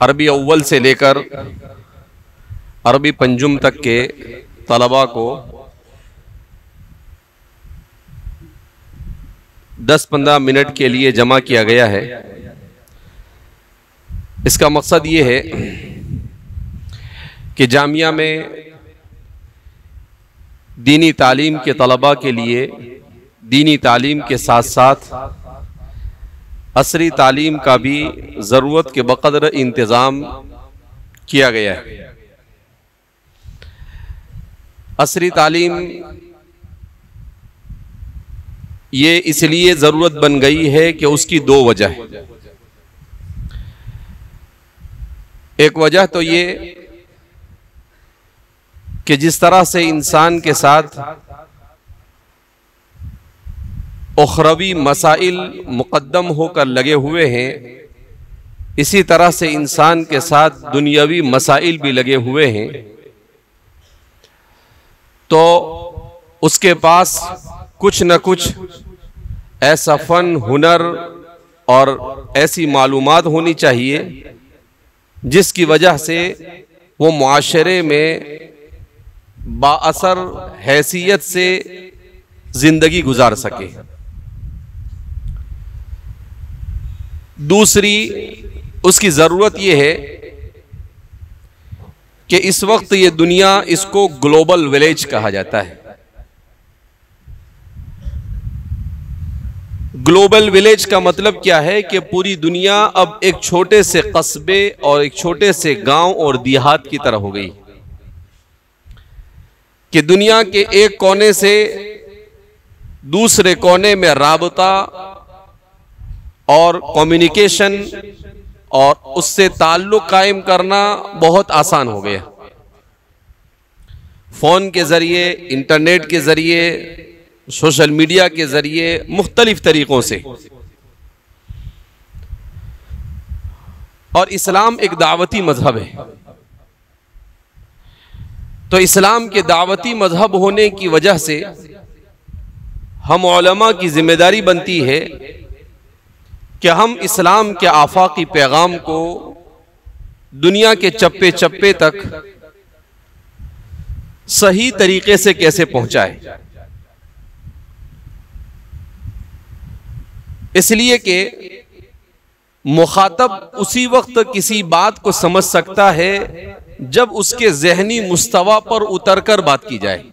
अरबी अव्वल से लेकर अरबी पंजुम तक के तलबा को 10-15 मिनट के लिए जमा किया गया है। इसका मकसद ये है कि जामिया में दीनी तालीम के तलबा के लिए दीनी तालीम के साथ साथ असरी तालीम का भी ज़रूरत के बक़द्र इंतज़ाम किया गया है। असरी तालीम ये इसलिए ज़रूरत बन गई है कि उसकी दो वजह है। एक वजह तो ये कि जिस तरह से इंसान के साथ उखरवी मसाइल मुक़द्दम होकर लगे हुए हैं, इसी तरह से इंसान के साथ दुनियावी मसाइल भी लगे हुए हैं। तो उसके पास कुछ न कुछ ऐसा फ़न, हुनर और ऐसी मालूमात होनी चाहिए जिसकी वजह से वो मुआशरे में बाअसर हैसियत से ज़िंदगी गुजार सके। दूसरी उसकी ज़रूरत ये है कि इस वक्त ये दुनिया, इसको ग्लोबल विलेज कहा जाता है। ग्लोबल विलेज का मतलब क्या है कि पूरी दुनिया अब एक छोटे से कस्बे और एक छोटे से गांव और देहात की तरह हो गई कि दुनिया के एक कोने से दूसरे कोने में राबता और कम्युनिकेशन और उससे ताल्लुक़ कायम करना बहुत आसान हो गया। फ़ोन के ज़रिए, इंटरनेट के ज़रिए, सोशल मीडिया के ज़रिए, मुख्तलिफ तरीक़ों से। और इस्लाम एक दावती मज़हब है, तो इस्लाम के दावती मज़हब होने की वजह से हम उलमा की ज़िम्मेदारी बनती है कि हम इस्लाम के आफाकी पैगाम को दुनिया के चप्पे चप्पे तक सही तरीके से कैसे पहुंचाएं। इसलिए कि मुखातब उसी वक्त किसी बात को समझ सकता है जब उसके ज़हनी मुस्तवा पर उतरकर बात की जाए।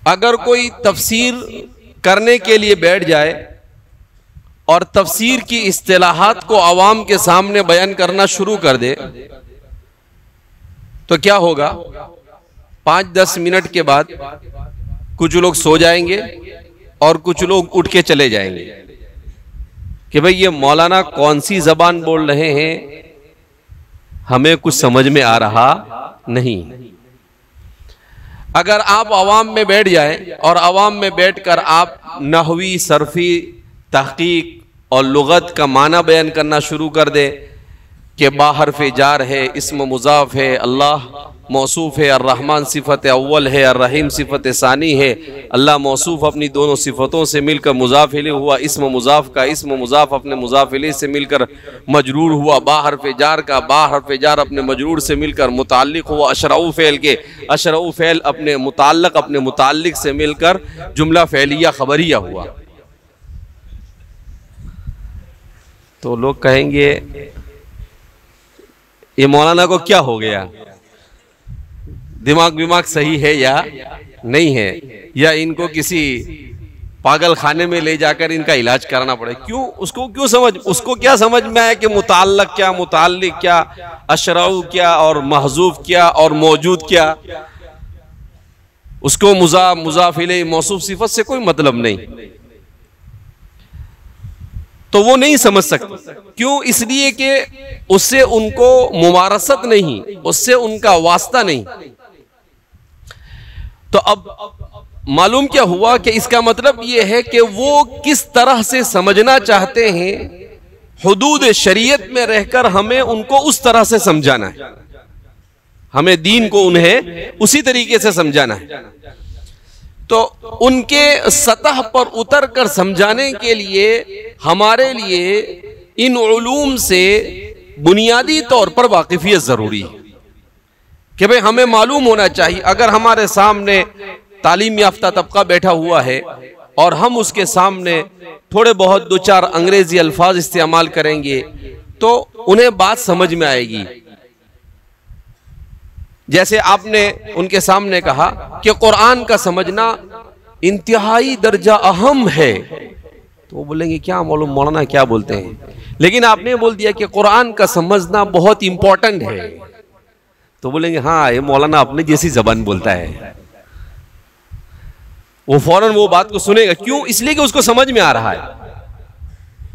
अगर कोई तफसीर करने के लिए बैठ जाए और तफसीर की इस्तिलाहात को आवाम के सामने बयान करना शुरू कर दे तो क्या होगा? 5-10 मिनट के बाद कुछ लोग सो जाएंगे और कुछ लोग उठ के चले जाएंगे कि भाई ये मौलाना कौन सी जबान बोल रहे हैं, हमें कुछ समझ में आ रहा नहीं। अगर आप आवाम में बैठ जाएं और आवाम में बैठकर आप नहवी, सरफी, तहकीक और लुगत का माना बयान करना शुरू कर दें कि बाहरफ जार है, इस्म मुज़ाफ है, अल्लाह मौसूफ है, अर्रहमान सिफ़त अव्वल है, अर्रहीम सिफ़त सानी है, अल्लाह मौसूफ अपनी दोनों सिफ़तों से मिलकर मुज़ाफ इलैह हुआ, इस्म मुज़ाफ का इस्म मुज़ाफ अपने मुज़ाफ इलैह से मिलकर मजरूर हुआ, बाहरफ जार का बाहरफ जार अपने मजरूर से मिलकर मुताल्लिक़ हुआ, अशरऊ फ़ेल के अशरऊ फ़ेल अपने मुताल्लिक़ से मिलकर जुमला फ़ेलिया ख़बरिया हुआ। तो लोग कहेंगे ये मौलाना को क्या हो गया, दिमाग सही है या नहीं है, या इनको किसी पागल खाने में ले जाकर इनका इलाज कराना पड़े। क्यों? उसको क्या समझ में आया कि मुताल्लक क्या, मुताल्लिक क्या, अशराउ क्या और महजूफ क्या और मौजूद क्या। उसको मुजाफ इलैहि मौसूफ सिफत से कोई मतलब नहीं, तो वो नहीं समझ सकते। क्यों? इसलिए कि उससे उनको मुमारसत नहीं, उससे उनका वास्ता नहीं। तो अब मालूम क्या हुआ कि इसका मतलब यह है कि वो किस तरह से समझना चाहते हैं, हुदूद शरीयत में रहकर हमें उनको उस तरह से समझाना है, हमें दीन को उन्हें उसी तरीके से समझाना है। तो उनके सतह पर उतर कर समझाने के लिए हमारे लिए इन उलूम से बुनियादी तौर पर वाकिफियत जरूरी है कि भाई हमें मालूम होना चाहिए। अगर हमारे सामने तालीम याफ्ता तबका बैठा हुआ है और हम उसके सामने थोड़े बहुत दो चार अंग्रेजी अल्फाज इस्तेमाल करेंगे तो उन्हें बात समझ में आएगी। जैसे आपने उनके सामने कहा कि कुरान का समझना इंतहाई दर्जा अहम है, तो वो बोलेंगे क्या मालूम मौलाना क्या बोलते हैं। लेकिन आपने बोल दिया कि कुरान का समझना बहुत इंपॉर्टेंट है, तो बोलेंगे हाँ ये मौलाना अपने जैसी जबान बोलता है। वो फौरन वो बात को सुनेगा। क्यों? इसलिए कि उसको समझ में आ रहा है।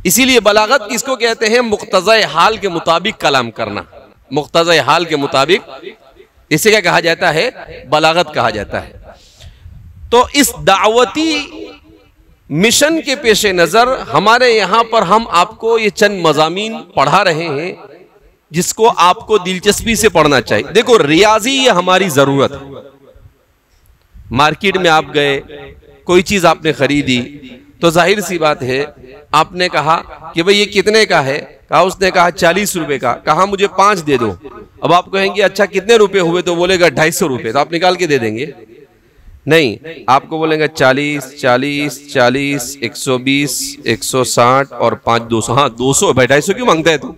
इसीलिए बलागत किसको कहते हैं? मुक्तज़ा हाल के मुताबिक कलाम करना। मुक्तज़ा हाल के मुताबिक इसे क्या कहा जाता है? बलागत कहा जाता है। तो इस दावती मिशन के पेश नजर हमारे यहां पर हम आपको ये चंद मज़ामीन पढ़ा रहे हैं जिसको आपको दिलचस्पी से पढ़ना चाहिए। देखो, रियाजी ये हमारी जरूरत है। मार्केट में आप गए, कोई चीज आपने खरीदी तो जाहिर सी बात है आपने कहा कि भाई ये कितने का है? कहा, उसने कहा 40 रुपए का। कहा मुझे 5 दे दो। अब आप कहेंगे अच्छा कितने रुपए हुए? तो बोलेगा 250 रुपए। तो आप निकाल के दे देंगे? नहीं, आपको बोलेंगे 40 40 40 120 160 और 5 200। हाँ 200 भाई, 250 क्यों मांगता है तू?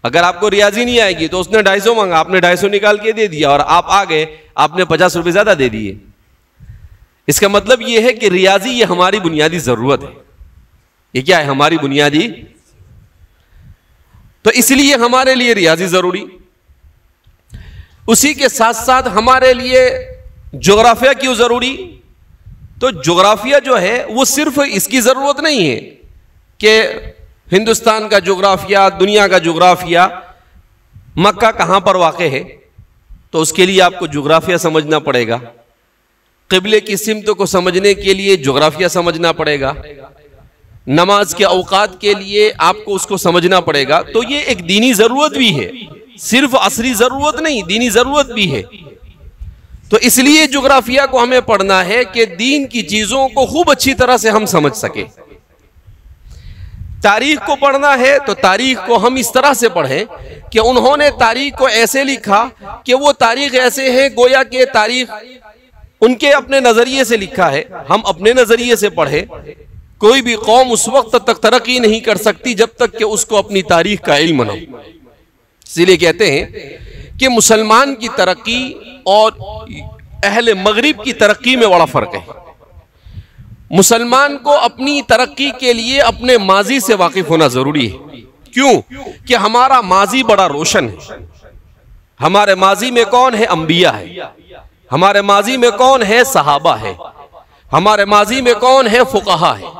अगर आपको रियाजी नहीं आएगी तो उसने 250 मांगा, आपने 250 निकाल के दे दिया और आप आ गए, आपने 50 रुपए ज्यादा दे दिए। इसका मतलब यह है कि रियाजी ये हमारी बुनियादी जरूरत है। ये क्या है? हमारी बुनियादी। तो इसलिए हमारे लिए रियाजी जरूरी। उसी के साथ साथ हमारे लिए ज्योग्राफिया क्यों जरूरी? तो ज्योग्राफिया जो है वो सिर्फ इसकी जरूरत नहीं है कि हिंदुस्तान का ज्योग्राफिया, दुनिया का ज्योग्राफिया, मक्का कहां पर वाक़ है, तो उसके लिए आपको ज्योग्राफिया समझना पड़ेगा। क़िबले की सिमत को समझने के लिए ज्योग्राफिया समझना पड़ेगा। नमाज के औकात के लिए आपको उसको समझना पड़ेगा। तो ये एक दीनी जरूरत भी है, सिर्फ असरी जरूरत नहीं, दीनी जरूरत भी है। तो इसलिए ज्योग्राफिया को हमें पढ़ना है कि दीन की चीजों को खूब अच्छी तरह से हम समझ सके। तारीख को पढ़ना है तो तारीख को हम इस तरह से पढ़ें कि उन्होंने तारीख को ऐसे लिखा कि वो तारीख ऐसे है गोया कि तारीख उनके अपने नजरिए से लिखा है, हम अपने नजरिए से पढ़े। कोई भी कौम उस वक्त तक तरक्की नहीं कर सकती जब तक कि उसको अपनी तारीख का इल्म न हो। इसीलिए कहते हैं कि मुसलमान की तरक्की और अहले मगरिब की तरक्की में बड़ा फर्क है। मुसलमान को अपनी तरक्की के लिए अपने माजी से वाकिफ होना जरूरी है। क्यों? कि हमारा माजी बड़ा रोशन है। हमारे माजी में कौन है? अंबिया है। हमारे माजी में कौन है? सहाबा है। हमारे माजी में कौन है? फुकहा है।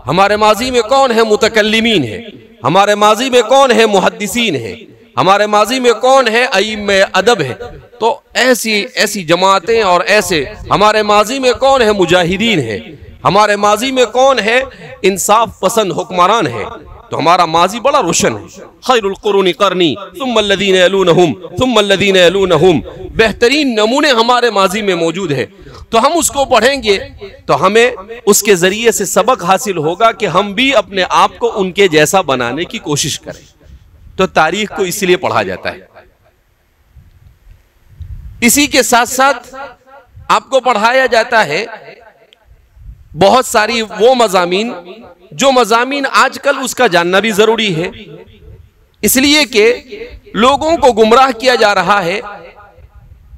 हमारे माजी में कौन है? मुतकल्लिमीन है। हमारे माजी में कौन है? मुहद्दिसीन है। हमारे माजी में कौन है? अइम्मे अदब है। तो ऐसी ऐसी जमातें और ऐसे हमारे माजी में कौन है? मुजाहिदीन है। हमारे माजी में कौन है? इंसाफ पसंद हुक्मरान है। तो हमारा माजी बड़ा रोशन है। खैरुल कुरूनी करनी सुम्मल्लज़ीना यलूनहुम सुम्मल्लज़ीना यलूनहुम, बेहतरीन नमूने हमारे माजी में मौजूद है। तो हम उसको पढ़ेंगे तो हमें उसके जरिए से सबक हासिल होगा कि हम भी अपने आप को उनके जैसा बनाने की कोशिश करें। तो तारीख को इसलिए पढ़ा जाता है। इसी के साथ साथ आपको पढ़ाया जाता है बहुत सारी वो मज़ामीन जो मज़ामीन आजकल उसका जानना भी जरूरी है, इसलिए कि लोगों को गुमराह किया जा रहा है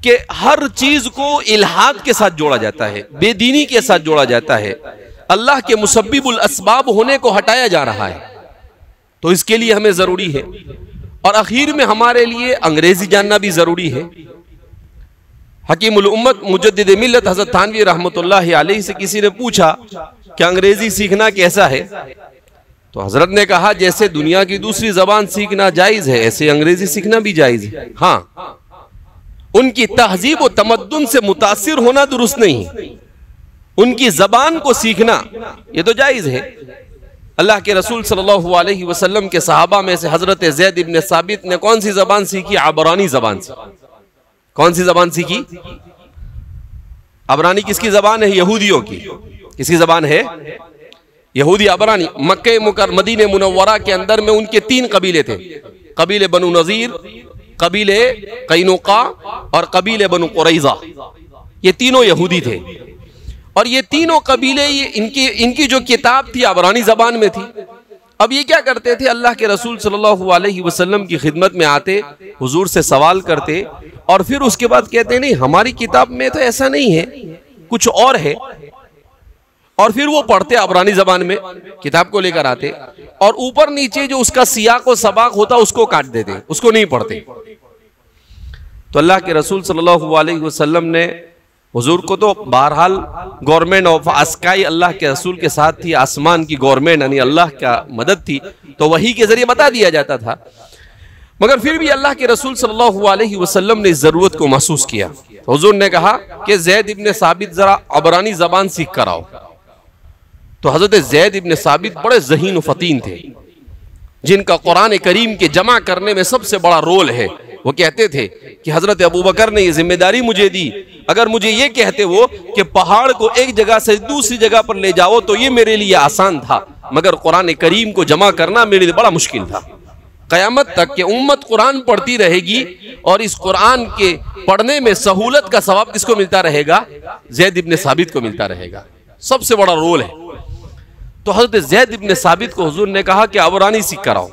कि हर चीज को इल्हाद के साथ जोड़ा जाता है, बेदीनी के साथ जोड़ा जाता है। अल्लाह के मुसब्बिबुल अस्बाब होने को हटाया जा रहा है। तो इसके लिए हमें जरूरी है। और आखिर में हमारे लिए अंग्रेजी जानना भी जरूरी है। हकीमुल उम्मत मुजद्दिद मिल्लत हज़रत थानवी रहमतुल्लाहि अलैहि से किसी ने पूछा कि अंग्रेजी सीखना कैसा है, तो हजरत ने कहा जैसे दुनिया की दूसरी जबान सीखना जायज है, ऐसे अंग्रेजी सीखना भी जायज है। हाँ, उनकी तहजीब और तमद्दुन से मुतासिर होना दुरुस्त नहीं है, उनकी जबान को सीखना ये तो जायज है। अल्लाह के रसूल सल्लल्लाहु अलैहि वसल्लम के सहाबा में से हजरत ज़ैद इब्न साबित ने कौन सी जबान सीखी? अबरानी जबान से। कौन सी जबान सीखी? अबरानी किसकी जबान है? यहूदियों की। किसकी जबान है? यहूदी अबरानी। मक्के मदीने मुनव्वरा के अंदर में उनके 3 कबीले थे, कबीले बनु नज़ीर, कबीले कैनुका और कबीले बनु कुरैज़ा। ये तीनों यहूदी थे और ये तीनों कबीले ये इनकी जो किताब थी अबरानी जबान में थी। अब ये क्या करते थे? अल्लाह के रसूल सल्लल्लाहु अलैहि वसल्लम की खिदमत में आते, हुजूर से सवाल करते और फिर उसके बाद कहते नहीं हमारी किताब में तो ऐसा नहीं है, कुछ और है। और फिर वो पढ़ते अबरानी जबान में, किताब को लेकर आते और ऊपर नीचे जो उसका सियाक और सबाक होता उसको काट देते, उसको नहीं पढ़ते। तो अल्लाह के रसूल सल्लल्लाहु अलैहि वसल्लम ने हुजूर को तो बहरहाल गवर्नमेंट ऑफ अस्काई अल्लाह के रसूल के साथ थी, आसमान की गवर्नमेंट यानी अल्लाह का मदद थी, तो वही के जरिए बता दिया जाता था। मगर फिर भी अल्लाह के रसूल सल्लल्लाहु अलैहि वसल्लम ने इस जरूरत को महसूस किया। हुजूर ने कहा कि ज़ैद इब्न साबित जरा अबरानी जबान सीख कर आओ। तो हजरत ज़ैद इब्न साबित बड़े ज़हीन व फतीन थे, जिनका कुरान करीम के जमा करने में सबसे बड़ा रोल है। वो कहते थे कि हजरत अबू बकर ने ये जिम्मेदारी मुझे दी, अगर मुझे ये कहते वो कि पहाड़ को एक जगह से दूसरी जगह पर ले जाओ तो ये मेरे लिए आसान था, मगर कुरान करीम को जमा करना मेरे लिए बड़ा मुश्किल था। क़यामत तक के उम्मत कुरान पढ़ती रहेगी और इस कुरान के पढ़ने में सहूलत का सवाब किसको मिलता रहेगा? ज़ैद इब्न साबित को मिलता रहेगा। सबसे बड़ा रोल है। तो हजरत ज़ैद इब्न साबित को हुजूर ने कहा कि अबरानी सीख कर आओ।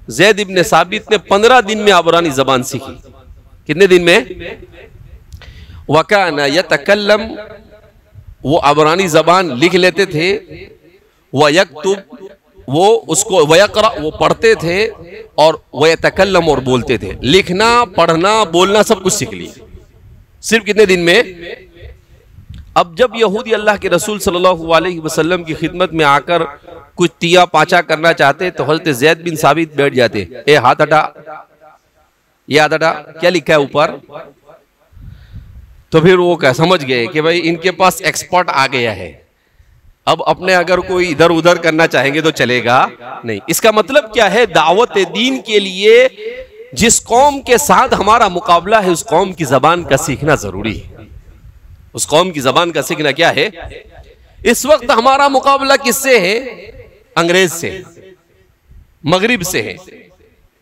ज़ैद इब्न साबित ने 15 दिन में अबरानी जबान सीखी। कितने दिन में? वकाना यतकल्लम, वो अबरानी जबान लिख लेते थे, वयक्तुब, वो उसको वयक़रा, वो पढ़ते थे, और वयतकल्लम, और बोलते थे। लिखना, पढ़ना, बोलना सब कुछ सीख लिए सिर्फ कितने दिन में? अब जब यहूदी अल्लाह के रसूल सल्लल्लाहु अलैहि वसल्लम की खिदमत में आकर कुछ तिया पाचा करना चाहते तो हज़रत ज़ैद बिन साबित बैठ जाते, ए हाथ हटा, ये हाथ हटा, क्या लिखा है ऊपर? तो फिर वो क्या समझ गए कि भाई इनके पास एक्सपर्ट आ गया है। अब अपने अगर कोई इधर उधर करना चाहेंगे तो चलेगा नहीं। इसका मतलब क्या है? दावत दीन के लिए जिस कौम के साथ हमारा मुकाबला है उस कौम की जबान का सीखना जरूरी है। उस कौम की जबान का सीखना क्या है? इस वक्त हमारा मुकाबला किससे है? अंग्रेज से, मगरिब से है।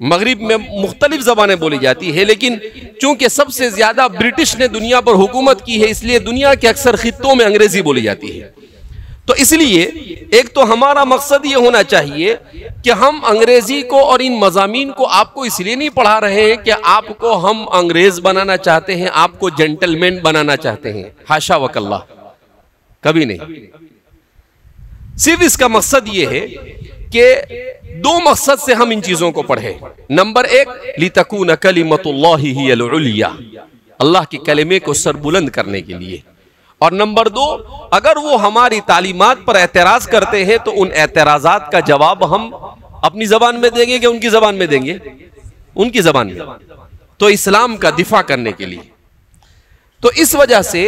मगरिब में मुख्तलिफ जबानें बोली जाती है, लेकिन चूंकि सबसे ज्यादा ब्रिटिश ने दुनिया पर हुकूमत की है, इसलिए दुनिया के अक्सर खित्तों में अंग्रेजी बोली जाती है। तो इसलिए एक तो हमारा मकसद ये होना चाहिए कि हम अंग्रेजी को और इन मज़ामीन को आपको इसलिए नहीं पढ़ा रहे हैं कि आपको हम अंग्रेज बनाना चाहते हैं, आपको जेंटलमैन बनाना चाहते हैं, हाशा वकल्ला, कभी नहीं। सिर्फ इसका मकसद ये है कि 2 मकसद से हम इन चीजों को पढ़ें। नंबर 1, लितकून कलिमतुल्लाहि हियल उलिया, अल्लाह के कलिमे को सरबुलंद करने के लिए। और नंबर 2, अगर वो हमारी तालीमात पर एतराज करते हैं तो उन एतराजात का जवाब हम अपनी जबान में देंगे कि उनकी जबान में देंगे? उनकी जबान में। तो इस्लाम का दिफा करने के लिए। तो इस वजह से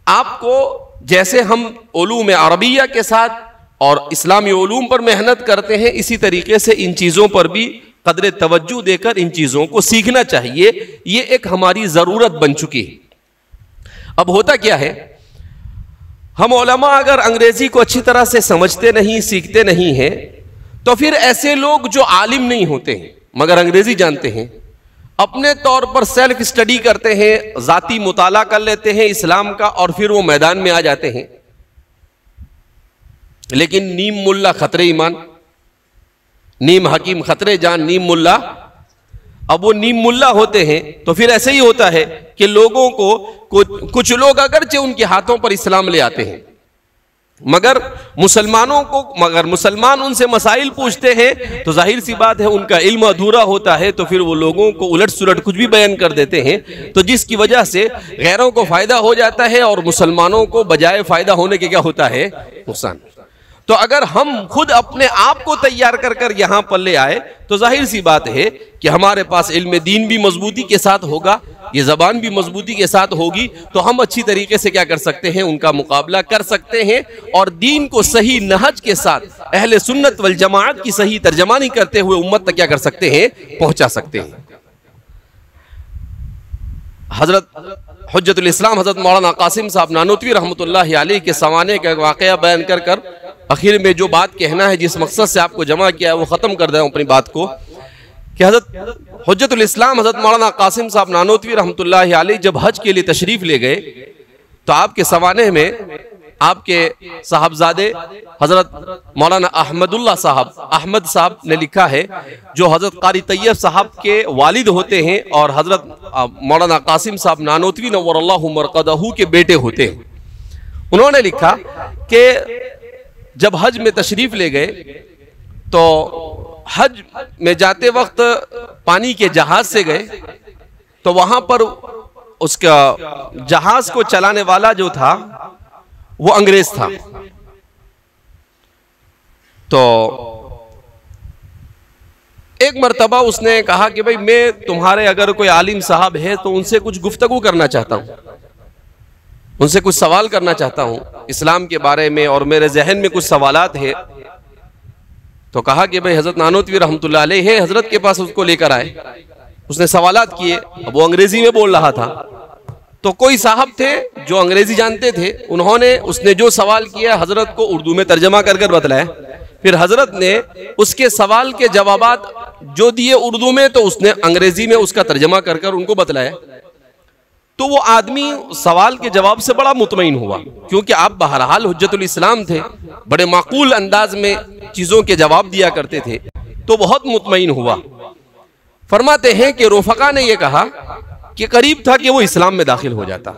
आपको, जैसे हम उलूम अरबिया के साथ और इस्लामी उलूम पर मेहनत करते हैं, इसी तरीके से इन चीजों पर भी कदर तवज्जो देकर इन चीजों को सीखना चाहिए। ये एक हमारी जरूरत बन चुकी है। अब होता क्या है, हम उलमा अगर अंग्रेजी को अच्छी तरह से समझते नहीं, सीखते नहीं हैं, तो फिर ऐसे लोग जो आलिम नहीं होते हैं मगर अंग्रेजी जानते हैं, अपने तौर पर सेल्फ स्टडी करते हैं, जाती मुताला कर लेते हैं इस्लाम का, और फिर वो मैदान में आ जाते हैं। लेकिन नीम मुल्ला खतरे ईमान, नीम हकीम खतरे जान, नीम मुल्ला। अब वो नीम मुल्ला होते हैं तो फिर ऐसे ही होता है कि लोगों को कुछ लोग अगरचे उनके हाथों पर इस्लाम ले आते हैं, मगर मुसलमान उनसे मसाइल पूछते हैं तो जाहिर सी बात है उनका इल्म अधूरा होता है, तो फिर वो लोगों को उलट सुलट कुछ भी बयान कर देते हैं, तो जिसकी वजह से गैरों को फायदा हो जाता है और मुसलमानों को बजाय फायदा होने के क्या होता है, नुकसान। तो अगर हम खुद अपने आप को तैयार कर कर यहाँ पर ले आए तो जाहिर सी बात है कि हमारे पास इल्म दीन भी मजबूती के साथ होगा, ये ज़बान भी मजबूती के साथ होगी, तो हम अच्छी तरीके से क्या कर सकते हैं, उनका मुकाबला कर सकते हैं और दीन को सही नहज के साथ अहले सुन्नत वल जमाअत की सही तर्जमानी करते हुए उम्मत तक क्या कर सकते हैं, पहुंचा सकते हैं। हजरत हुज्जतुल इस्लाम हजरत मौलाना कासिम साहब नानोतवी रहमतुल्लाहि अलैह के ज़माने का वाक़या बयान कर कर आखिर में जो बात कहना है, जिस मकसद से आपको जमा किया है, वो ख़त्म कर दें अपनी बात को कि हजरत हुज्जतुल इस्लाम हजरत मौलाना कासिम साहब नानोतवी रहमतुल्लाहि अलैह जब हज के लिए तशरीफ ले गए तो आपके ज़माने में आपके साहबजादे हजरत मौलाना अहमदुल्लाह साहब अहमद साहब ने लिखा है, जो हजरत कारी तैयब साहब के वालिद होते हैं और हजरत मौलाना कासिम साहब नानोतवी नव्वरल्लाहु मरक़दहू के बेटे होते हैं। उन्होंने लिखा कि जब हज में तशरीफ ले गए तो हज में जाते वक्त पानी के जहाज से गए, तो वहां पर उसका जहाज को चलाने वाला जो था वो अंग्रेज था। तो एक मर्तबा उसने कहा कि भाई मैं तुम्हारे अगर कोई आलिम साहब है तो उनसे कुछ गुफ्तगू करना चाहता हूं, उनसे कुछ सवाल करना चाहता हूं इस्लाम के बारे में और मेरे जहन में कुछ सवालात है। तो कहा कि भाई हजरत नानोतवी रहमतुल्लाह अलैह है, हजरत के पास उसको लेकर आए। उसने सवालात किए, अब वो अंग्रेजी में बोल रहा था, तो कोई साहब थे जो अंग्रेजी जानते थे, उसने जो सवाल किया हजरत को उर्दू में तर्जमा कर कर बतलाया। फिर हजरत ने उसके सवाल के जवाबात जो दिए उर्दू में, तो उसने अंग्रेजी में उसका तर्जमा कर कर उनको बतलाया। तो वो आदमी सवाल के जवाब से बड़ा मुतमईन हुआ, क्योंकि आप बहरहाल हुज्जतुल इस्लाम थे, बड़े माकूल अंदाज में चीजों के जवाब दिया करते थे, तो बहुत मुतमईन हुआ। फरमाते हैं कि रोफका ने यह कहा कि करीब था कि वो इस्लाम में दाखिल हो जाता।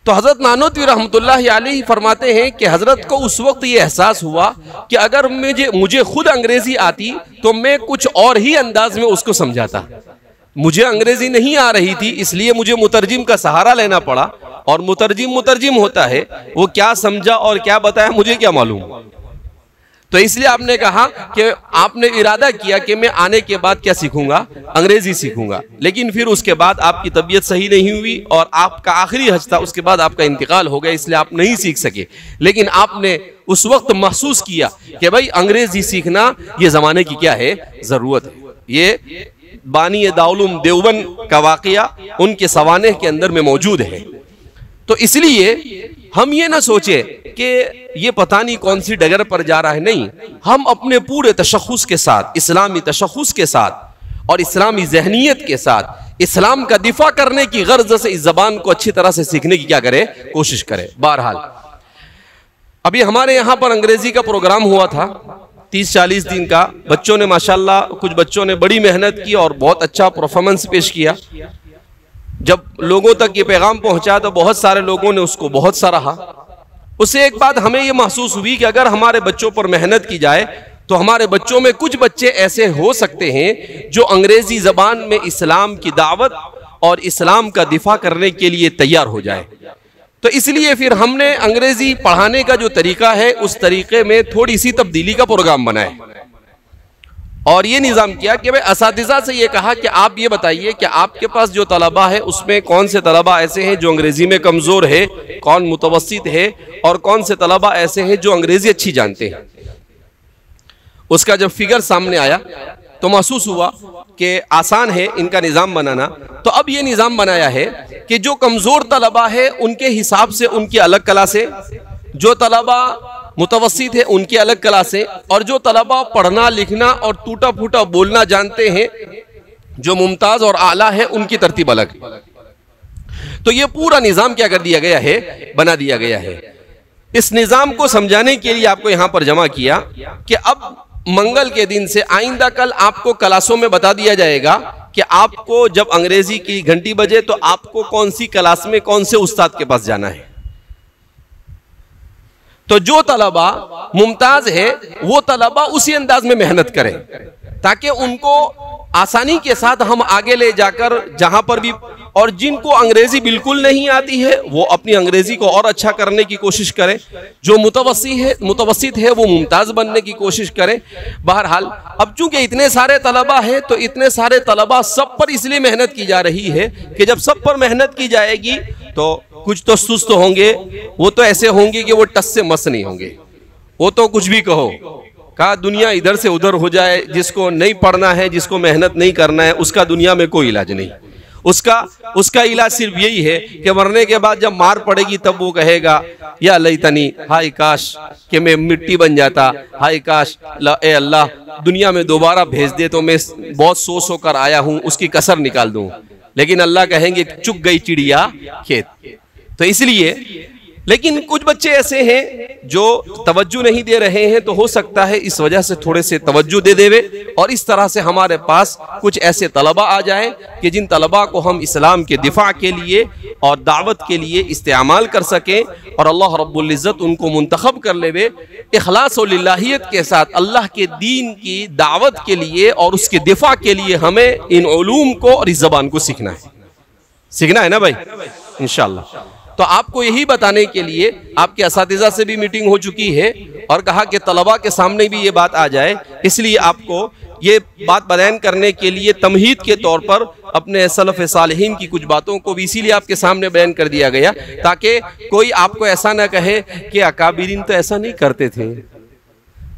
तो हजरत नानोतवी रहमतुल्लाहि अलैह फरमाते हैं कि हजरत को उस वक्त ये एहसास हुआ कि अगर मुझे खुद अंग्रेजी आती तो मैं कुछ और ही अंदाज में उसको समझाता। मुझे अंग्रेजी नहीं आ रही थी, इसलिए मुझे मुतरजिम का सहारा लेना पड़ा, और मुतरजिम होता है, वो क्या समझा और क्या बताया मुझे क्या मालूम। तो इसलिए आपने कहा कि आपने इरादा किया कि मैं आने के बाद क्या सीखूंगा, अंग्रेजी सीखूंगा, लेकिन फिर उसके बाद आपकी तबीयत सही नहीं हुई और आपका आखिरी हज था, उसके बाद आपका इंतकाल हो गया, इसलिए आप नहीं सीख सके। लेकिन आपने उस वक्त महसूस किया कि भाई अंग्रेजी सीखना ये जमाने की क्या है, जरूरत है। ये बानी दाउलुम देवबंद का वाकया उनके सवाने के अंदर में मौजूद है। तो इसलिए हम ये ना सोचे कि ये पता नहीं कौन सी डगर पर जा रहा है, नहीं, हम अपने पूरे तशख़्ख़ुस के साथ, इस्लामी तशख़्ख़ुस के साथ और इस्लामी ज़हनियत के साथ इस्लाम का दिफा करने की गर्ज से इस ज़बान को अच्छी तरह से सीखने की क्या करें, कोशिश करें। बहरहाल अभी हमारे यहाँ पर अंग्रेजी का प्रोग्राम हुआ था 30-40 दिन का। बच्चों ने माशाल्लाह, कुछ बच्चों ने बड़ी मेहनत की और बहुत अच्छा परफॉर्मेंस पेश किया। जब लोगों तक ये पैगाम पहुंचा तो बहुत सारे लोगों ने उसको बहुत सराहा। उससे एक बात हमें ये महसूस हुई कि अगर हमारे बच्चों पर मेहनत की जाए तो हमारे बच्चों में कुछ बच्चे ऐसे हो सकते हैं जो अंग्रेजी ज़बान में इस्लाम की दावत और इस्लाम का दिफा करने के लिए तैयार हो जाए। तो इसलिए फिर हमने अंग्रेजी पढ़ाने का जो तरीका है उस तरीके में थोड़ी सी तब्दीली का प्रोग्राम बनाए और ये निज़ाम किया कि भाई असातिज़ा से ये कहा कि आप ये बताइए कि आपके पास जो तलबा है उसमें कौन से तलबा ऐसे हैं जो अंग्रेजी में कमज़ोर है, कौन मुतवस्सित है और कौन से तलबा ऐसे हैं जो अंग्रेजी अच्छी जानते हैं। उसका जब फिगर सामने आया तो महसूस हुआ कि आसान है इनका निज़ाम बनाना। तो अब ये निज़ाम बनाया है कि जो कमज़ोर तलबा है उनके हिसाब से उनकी अलग क्लासें, जो तलबा मुतवस्सित है उनकी अलग क्लासें, और जो तलबा पढ़ना लिखना और टूटा फूटा बोलना जानते हैं, जो मुमताज़ और आला है, उनकी तरतीब अलग। तो ये पूरा निज़ाम क्या कर दिया गया है, बना दिया गया है। इस निज़ाम को समझाने के लिए आपको यहां पर जमा किया कि अब मंगल के दिन से आइंदा कल आपको क्लासों में बता दिया जाएगा कि आपको जब अंग्रेजी की घंटी बजे तो आपको कौन सी क्लास में कौन से उस्ताद के पास जाना है। तो जो तलबा मुमताज है वो तलबा उसी अंदाज में मेहनत करें ताकि उनको आसानी के साथ हम आगे ले जाकर जहां पर भी, और जिनको अंग्रेजी बिल्कुल नहीं आती है वो अपनी अंग्रेजी को और अच्छा करने की कोशिश करें, जो मुतवस्सित है वो मुमताज बनने की कोशिश करें। बहरहाल अब चूंकि इतने सारे तलबा हैं तो इतने सारे तलबा सब पर इसलिए मेहनत की जा रही है कि जब सब पर मेहनत की जाएगी तो कुछ तो सुस्त होंगे, वो तो ऐसे होंगे कि वो टस से मस नहीं होंगे, वो तो कुछ भी कहो कहा दुनिया इधर से उधर हो जाए। जिसको नहीं पढ़ना है, जिसको मेहनत नहीं करना है, उसका दुनिया में कोई इलाज नहीं। उसका इलाज सिर्फ यही है कि मरने के बाद जब मार पड़ेगी तब वो कहेगा या लैतनी, हाय काश कि मैं मिट्टी बन जाता, हाय काश ए अल्लाह दुनिया में दोबारा भेज दे तो मैं बहुत सो कर आया हूं उसकी कसर निकाल दूं। लेकिन अल्लाह कहेंगे चुग गई चिड़िया खेत। तो इसलिए, लेकिन कुछ बच्चे ऐसे हैं जो तवज्जो नहीं दे रहे हैं, तो हो सकता है इस वजह से थोड़े से तवज्जो दे देवे और इस तरह से हमारे पास कुछ ऐसे तलबा आ जाएं कि जिन तलबा को हम इस्लाम के दिफा के लिए और दावत के लिए इस्तेमाल कर सकें और अल्लाह रब्बुल इज़्ज़त उनको मुंतखब कर लेवे इखलास और लिल्लाहियत के साथ अल्लाह के दीन की दावत के लिए और उसके दिफा के लिए। हमें इन उलूम को और इस ज़बान को सीखना है ना भाई, इंशाअल्लाह। तो आपको यही बताने के लिए आपके असातिज़ा से भी मीटिंग हो चुकी है और कहा कि तलबा के सामने भी ये बात आ जाए, इसलिए आपको ये बात बयान करने के लिए तमहीद के तौर पर अपने सलफ़ सालिहीन की कुछ बातों को भी इसीलिए आपके सामने बयान कर दिया गया ताकि कोई आपको ऐसा ना कहे कि अकाबिरीन तो ऐसा नहीं करते थे।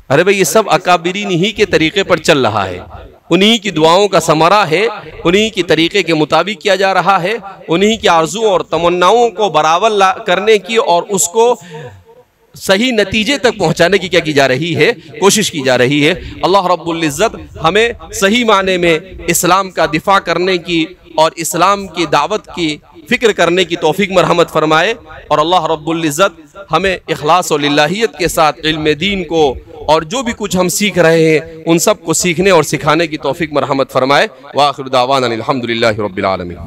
अरे भाई, ये सब अकाबिरीन ही के तरीके पर चल रहा है, उन्हीं की दुआओं का समरा है, उन्हीं की तरीके के मुताबिक किया जा रहा है, उन्हीं की आरजू और तमन्नाओं को बराबर करने की और उसको सही नतीजे तक पहुंचाने की क्या की जा रही है, कोशिश की जा रही है। अल्लाह रब्बुल इज़्ज़त हमें सही माने में इस्लाम का दिफा करने की और इस्लाम की दावत की फिक्र करने की तौफीक मरहमत फरमाए और अल्लाह रब्बुल इज़्ज़त हमें इखलास और लिल्लाहियत के साथ इल्म दीन को और जो भी कुछ हम सीख रहे हैं उन सब को सीखने और सिखाने की तौफीक मरहमत फरमाए। व आखिर दावाना अनिल हम्दुलिल्लाहि रब्बिल आलमीन।